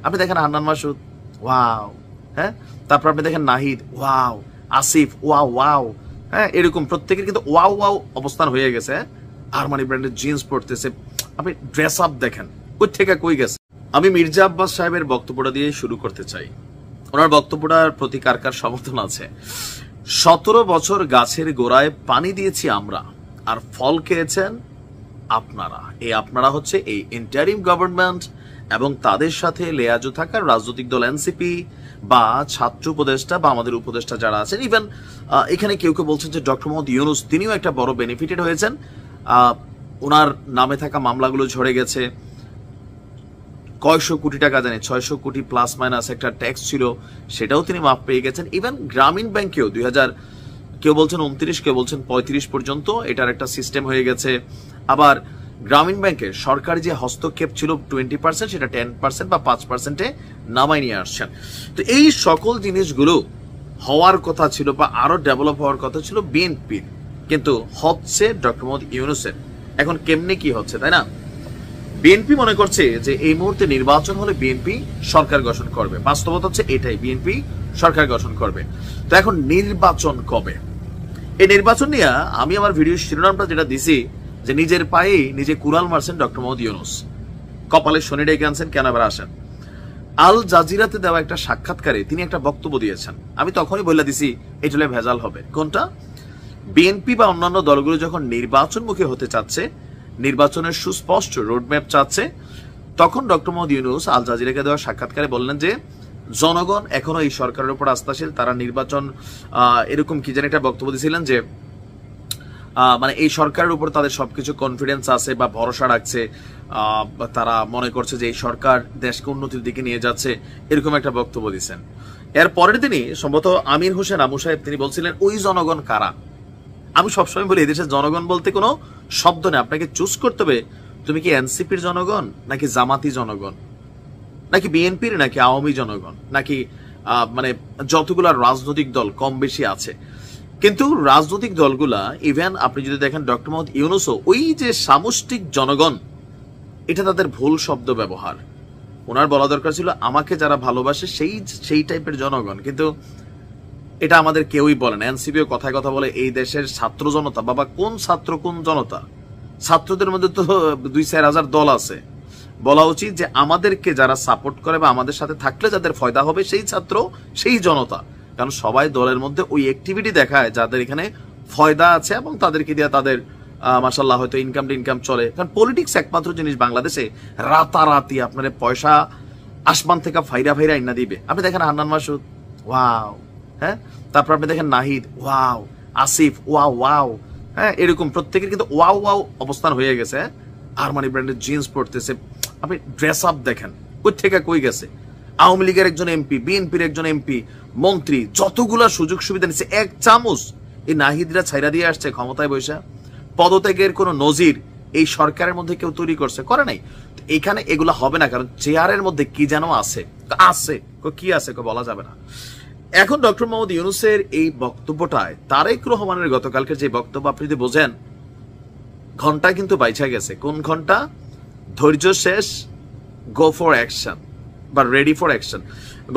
আপনি দেখেন হান্নান মাসুদ, ওয়াও, হ্যাঁ, তারপর আপনি দেখেন Nahid, wow, Asif, wow wow, হ্যাঁ, এরকম প্রত্যেকের কিন্তু ওয়াও ওয়াও অবস্থান হয়ে গেছে। আরমানি ব্র্যান্ডের জিন্স পরতেছে, আপনি ড্রেস আপ দেখেন কই থেকে কই গেছে। আমি মির্জা আব্বাস সাহেবের বক্তব্যটা দিয়ে শুরু করতে চাই। ওনার বক্তব্যটার প্রতি কার কার সমর্থন আছে? 17 বছর গাছের গোড়ায় পানি দিয়েছি আমরা, আর ফল খেয়েছেন আপনারা। এই আপনারা হচ্ছে এই ইন্টারিম গভর্নমেন্ট এবং তাদের সাথে লেয়াজো থাকার রাজনৈতিক দল এনসিপি বা ছাত্র উপদেষ্টা বা আমাদের উপদেষ্টা যারা আছেন। ইভেন এখানে কেউ কেউ বলছেন যে ডক্টর মোহাম্মদ ইউনূস তিনিও একটা বড় বেনিফিটেড হয়েছেন। ওনার নামে থাকা মামলাগুলো ঝরে গেছে। কয়শো কোটি টাকা জানি 600 কোটি প্লাস মাইনাস একটা ট্যাক্স ছিল, সেটাও তিনি মাফ পেয়ে গেছেন। ইভেন গ্রামীণ ব্যাংকেও 2000 কেউ বলছেন 29, কেউ বলছেন 35 পর্যন্ত এটার একটা সিস্টেম হয়ে গেছে। আবার গ্রামীণ ব্যাংকের সরকারি যে হস্তক্ষেপ ছিল 20%, সেটা 10% বা 5%-এ নামাই নিয়ে আসছেন। তো এই সকল জিনিসগুলো হওয়ার কথা ছিল বা আরো ডেভেলপ হওয়ার কথা ছিল বিএনপির, কিন্তু হচ্ছে ডক্টর মোহাম্মদ ইউনূসের। এখন কেমনে কি হচ্ছে, তাই না? বিএনপি মনে করছে যে এই মুহূর্তে নির্বাচন হলে বিএনপি সরকার গঠন করবে। বাস্তবতা হচ্ছে এটাই, বিএনপি সরকার গঠন করবে। তো এখন নির্বাচন কবে? এই নির্বাচন নিয়ে আমি আমার ভিডিওর শিরোনামটা যেটা দিছি যে নিজের পায়ে নিজে কুড়াল মারছেন ডক্টর মোহাম্মদ ইউনূস, কপালে শনি ডেকে আনছেন, কেন আবার আসেন। আল জাজিরাতে দেওয়া একটা সাক্ষাৎকারে তিনি একটা বক্তব্য দিয়েছেন। আমি তখনই বলে দিছি এটা ভেজাল হবে। কোনটা? বিএনপি বা অন্যান্য দলগুলো যখন নির্বাচনমুখী হতে চাচ্ছে, নির্বাচনের সুস্পষ্ট রোডম্যাপ চাচ্ছে, তখন ডক্টর মোহাম্মদ ইউনূস আল জাজিরাকে দেওয়া সাক্ষাৎকারে বললেন যে জনগণ এখনো এই সরকারের উপর আস্থাশীল, তারা নির্বাচন এরকম কি যেন একটা বক্তব্য দিয়েছিলেন যে মানে এই সরকারের উপর তাদের সবকিছু কনফিডেন্স আছে বা ভরসা রাখছে, তারা মনে করছে যে এই সরকার দেশকে উন্নতির দিকে নিয়ে যাচ্ছে, এরকম একটা বক্তব্য দিয়েছেন। এর পরের দিনই সম্ভবত আমির হোসেন আমু সাহেব তিনি বলছিলেন ওই জনগণ কারা। আমি সবসময় বলি এদেশের জনগণ বলতে কোনো শব্দ নেই, আপনাকে চুজ করতে হবে তুমি কি এনসিপির জনগণ, নাকি জামাতি জনগণ, নাকি বিএনপির, নাকি আওয়ামী জনগণ, নাকি মানে যতগুলা রাজনৈতিক দল কম বেশি আছে। কিন্তু রাজনৈতিক দলগুলা, ইভেন আপনি যদি দেখেন ডক্টর মোহাম্মদ ইউনূসও ওই যে সামষ্টিক জনগণ, এটা তাদের ভুল শব্দ ব্যবহার। ওনার বলা দরকার ছিল আমাকে যারা ভালোবাসে সেই টাইপের জনগণ, কিন্তু এটা আমাদের কেউই বলে না। এনসিপিও কথায় কথা বলে এই দেশের ছাত্র জনতা। বাবা, কোন ছাত্র কোন জনতা? ছাত্রদের মধ্যে তো 2-4 হাজার দল আছে। বলা উচিত যে আমাদেরকে যারা সাপোর্ট করে বা আমাদের সাথে থাকলে যাদের ফায়দা হবে সেই ছাত্র, সেই জনতা। কারণ সবাই দলের মধ্যে ওই অ্যাক্টিভিটি দেখায় যাদের এখানে ফায়দা আছে এবং তাদেরকে দিয়ে তাদের মাশাআল্লাহ হয়তো ইনকাম চলে। কারণ পলিটিক্স একমাত্র জিনিস বাংলাদেশে রাতারাতি আপনার পয়সা আসমান থেকে ফাইরা আইনা দিবে। আপনি দেখেন হান্নান মাসুদ, ওয়াও, হ্যাঁ, তারপর আপনি দেখেন Nahid, wow, Asif, wow wow, হ্যাঁ, এরকম প্রত্যেকের কিন্তু ওয়াও ওয়াও অবস্থান হয়ে গেছে। আরমানি ব্র্যান্ডের জিন্স পরতেছে, আপনি ড্রেস আপ দেখেন কই থেকে কই গেছে। আওয়ামী লীগের একজন এমপি, বিএনপির একজন এমপি, মন্ত্রী, যতগুলা সুযোগ সুবিধা নিচ্ছে এক চামচ এই নাহিদরা ছাইরা দিয়ে আসছে ক্ষমতায় বসে। পদত্যাগের কোন নজির এই সরকারের মধ্যে কেউ তৈরি করছে? করে নাই। এখানে এগুলা হবে না, কারণ চেয়ারের মধ্যে কি যেন আছে, কি আছে বলা যাবে না। এখন ডক্টর মোহাম্মদ ইউনূসের এই বক্তব্যটায় তারেক রহমানের গতকালকে যে বক্তব্য আপনি যদি বোঝেন, ঘন্টা কিন্তু বাইচা গেছে। কোন ঘন্টা? ধৈর্য শেষ, গো ফর অ্যাকশন বা রেডি ফর অ্যাকশন।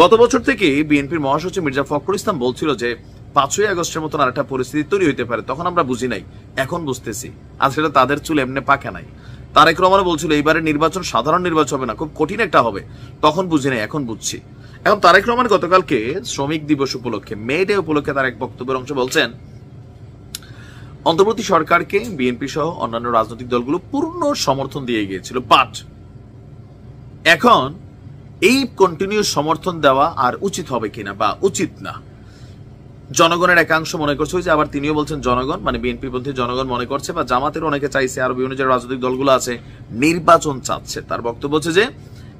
গত বছর থেকে বিএনপির মহাসচিব মির্জা ফখরুল ইসলাম বলছিল যে 5ই আগস্টের মতন আরেকটা পরিস্থিতি তৈরি হইতে পারে। তখন আমরা বুঝি নাই, এখন বুঝতেছি। আর সেটা তাদের চুল এমনি পাকে নাই। তারেক রহমান বলছিল এইবারে নির্বাচন সাধারণ নির্বাচন হবে না, খুব কঠিন একটা হবে। তখন বুঝি নাই, এখন বুঝছি। এখন তারেক রহমান গতকালকে শ্রমিক দিবস উপলক্ষে, মে ডে উপলক্ষে তার এক বক্তব্যের অংশ বলছেন অন্তর্বর্তী সরকারকে বিএনপি সহ অন্যান্য রাজনৈতিক দলগুলো পূর্ণ সমর্থন দিয়ে গিয়েছিল, বাট এখন এই কন্টিনিউ সমর্থন দেওয়া আর উচিত হবে কিনা বা উচিত না। জনগণের একাংশ মনে করছে, যে আবার তিনিও বলছেন জনগণ মানে বিএনপি পন্থী জনগণ মনে করছে বা জামাতের অনেকে চাইছে, আর বিভিন্ন যে রাজনৈতিক দলগুলো আছে নির্বাচন চাচ্ছে। তার বক্তব্য হচ্ছে যে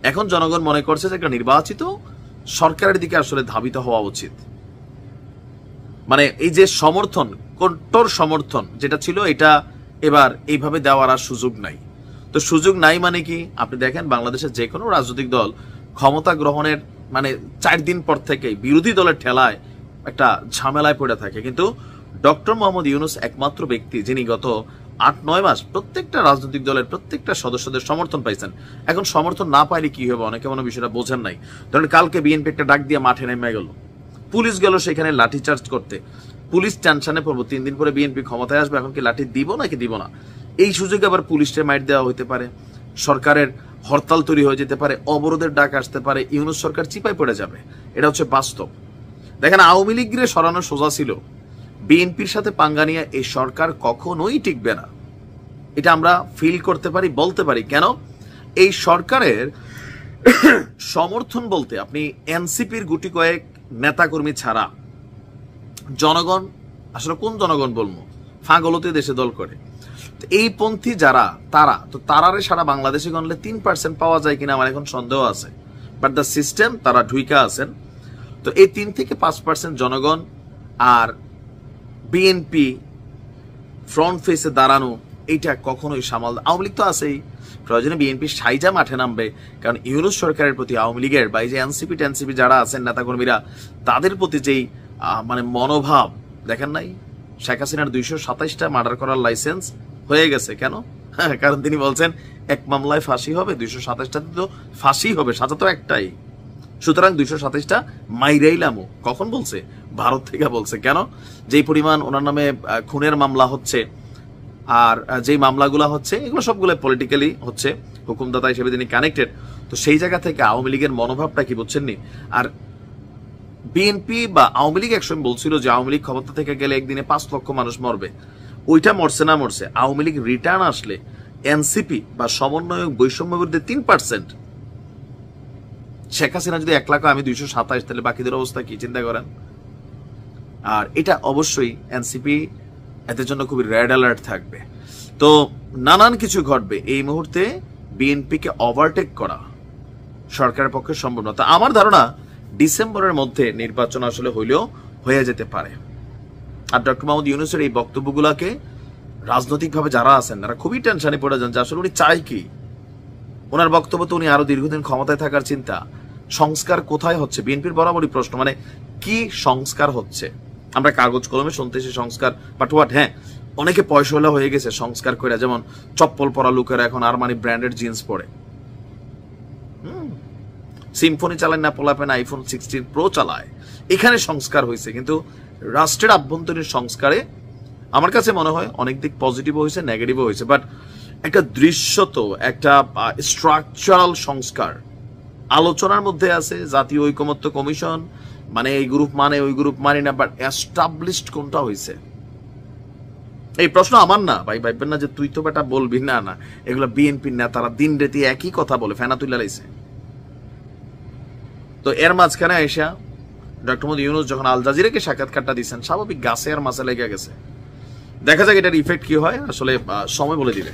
এখন জনগণ মনে করছে যে একটা নির্বাচিত সরকারের দিকে আসলে ধাবিত হওয়া উচিত। মানে এই যে সমর্থন, কঠোর সমর্থন যেটা ছিল, এটা এবার এইভাবে দেওয়ার আর সুযোগ নাই। তো সুযোগ নাই মানে কি? আপনি দেখেন বাংলাদেশের যে কোনো রাজনৈতিক দল ক্ষমতা গ্রহণের মানে 4 দিন পর থেকে বিরোধী দলের ঠেলায় একটা ঝামেলায় পড়ে থাকে। কিন্তু ডক্টর মোহাম্মদ ইউনূস একমাত্র ব্যক্তি যিনি গত 8-9 মাস প্রত্যেকটা রাজনৈতিক দলের প্রত্যেকটা সদস্যদের সমর্থন পাইছেন। এখন সমর্থন না পাইলে কি হবে, অনেকে মনে বিষয়টা বোঝেন নাই। ধরেন কালকে বিএনপি একটা ডাক দিয়ে মাঠে নেমে গেল, পুলিশ গেল সেখানে লাঠিচার্জ করতে, পুলিশ টেনশনে পড়বো 3 দিন পরে বিএনপি ক্ষমতায় আসবে, এখন কি লাঠি দিব নাকি দিব না, এই সুযোগে আবার পুলিশে মাইট দেওয়া হইতে পারে, সরকারের হরতাল তৈরি হয়ে যেতে পারে, অবরোধের ডাক আসতে পারে, ইউনূস সরকার চিপায় পড়ে যাবে। এটা হচ্ছে বাস্তব। দেখেন আওয়ামী লীগের সরানো সোজা ছিল, বিএনপির সাথে পাঙ্গা নিয়ে এই সরকার কখনোই টিকবে না। এটা আমরা ফিল করতে পারি, বলতে পারি। কেন? এই সরকারের সমর্থন বলতে আপনি এনসিপির গুটি কয়েক নেতাকর্মী ছাড়া জনগণ, আসলে কোন জনগণ বলবো, ফাগলতে দেশে দল করে, এই পন্থী যারা তারারে সারা বাংলাদেশে গণলে 3% পাওয়া যায় কিনা আমার এখন সন্দেহ আছে। বাট দ্য সিস্টেম, তারা ঢুইকা আছেন। তো এই 3 থেকে 5% জনগণ আর বিএনপি ফ্রন্ট ফেসে দাঁড়ানো, এইটা কখনোই সামাল। আওয়ামী লীগ তো আছেই, প্রয়োজনে বিএনপি সাইজা মাঠে নামবে, কারণ ইউনূস সরকারের প্রতি আওয়ামী লীগের বা এই যে এনসিপি যারা আছেন নেতাকর্মীরা, তাদের প্রতি যেই মানে মনোভাব দেখেন নাই। শেখ হাসিনার 227টা মার্ডার করার লাইসেন্স হয়ে গেছে। কেন? কারণ তিনি বলছেন এক মামলায় ফাঁসি হবে, 227টাতে তো ফাঁসি হবে, সাজা তো একটাই। সুতরাং 227টা মাইরাইলামও কখন বলছে? ভারত থেকে বলছে। কেন? যেই পরিমাণ ওনার নামে খুনের মামলা হচ্ছে, আর যেই মামলাগুলো হচ্ছে এগুলো সবগুলো পলিটিক্যালি হচ্ছে, হুকুমদাতা হিসেবে তিনি কানেক্টেড। তো সেই জায়গা থেকে আওয়ামী লীগের মনোভাবটা কি বুঝছেন নি? আর বিএনপি বা আওয়ামী লীগ একসময় বলছিল যে আওয়ামী লীগ ক্ষমতা থেকে গেলে একদিনে 5 লক্ষ মানুষ মরবে। ওইটা মরছে না মরছে, আওয়ামী লীগ রিটার্ন আসলে এনসিপি বা সমন্বয়ক বৈষম্য বিরুদ্ধে 3%। শেখ হাসিনা যদি 1 লাখ, আমি 227, তাহলে বাকিদের অবস্থা কি চিন্তা করেন। আর এটা অবশ্যই এনসিপি এদের জন্য খুবই রেড অ্যালার্ট থাকবে। তো নানান কিছু ঘটবে। এই মুহূর্তে বিএনপিকে ওভারটেক করা সরকারের পক্ষে সম্ভব না। তা আমার ধারণা ডিসেম্বরের মধ্যে নির্বাচন আসলে হইলেও হয়ে যেতে পারে। আর ডক্টর মোহাম্মদ ইউনূসের এই বক্তব্যগুলোকে রাজনৈতিকভাবে যারা আছেন তারা খুবই টেনশনে পড়ে যান যে আসলে উনি চাই কি। ওনার বক্তব্য তো উনি আরো দীর্ঘদিন ক্ষমতায় থাকার চিন্তা। সংস্কার কোথায় হচ্ছে? বিএনপির বরাবরই প্রশ্ন, মানে কি সংস্কার হচ্ছে? আমরা কাগজ কলমে শুনতেছি সংস্কার, বাট হোয়াট? হ্যাঁ, অনেকে পয়সাওয়ালা হয়ে গেছে সংস্কার করে, যেমন চপ্পল পরা লোকেরা এখন আরমানি ব্র্যান্ডেড জিন্স পরে, সিম্ফনি চালায় না, পোলাপেন আইফোন 16 প্রো চালায়। এখানে সংস্কার হয়েছে, কিন্তু রাষ্ট্রের আভ্যন্তরীণ সংস্কারে আমার কাছে মনে হয় অনেক দিক পজিটিভ হয়েছে, নেগেটিভও হয়েছে। বাট একটা দৃশ্যত একটা স্ট্রাকচারাল সংস্কার আলোচনার মধ্যে আছে। জাতীয় ঐকমত্য কমিশন মানে এই গ্রুপ মানে ওই গ্রুপ মানে না, বাট এস্টাবলিশড কোনটা হয়েছে? এই প্রশ্ন আমার না ভাই, ভাববেন না যে তুই তো বেটা বলবি। না না, এগুলো বিএনপির নেতারা দিন রাতি একই কথা বলে, ফেনা তুলে লাইছে। তো এর মাঝখানে আইসা ডক্টর মোহাম্মদ ইউনূস যখন আল জাজিরাকে সাক্ষাৎকারটা দিচ্ছেন, স্বাভাবিক গাছে আর মাছে লেগে গেছে। দেখা যাক এটার ইফেক্ট কি হয়, আসলে সময় বলে দিবে।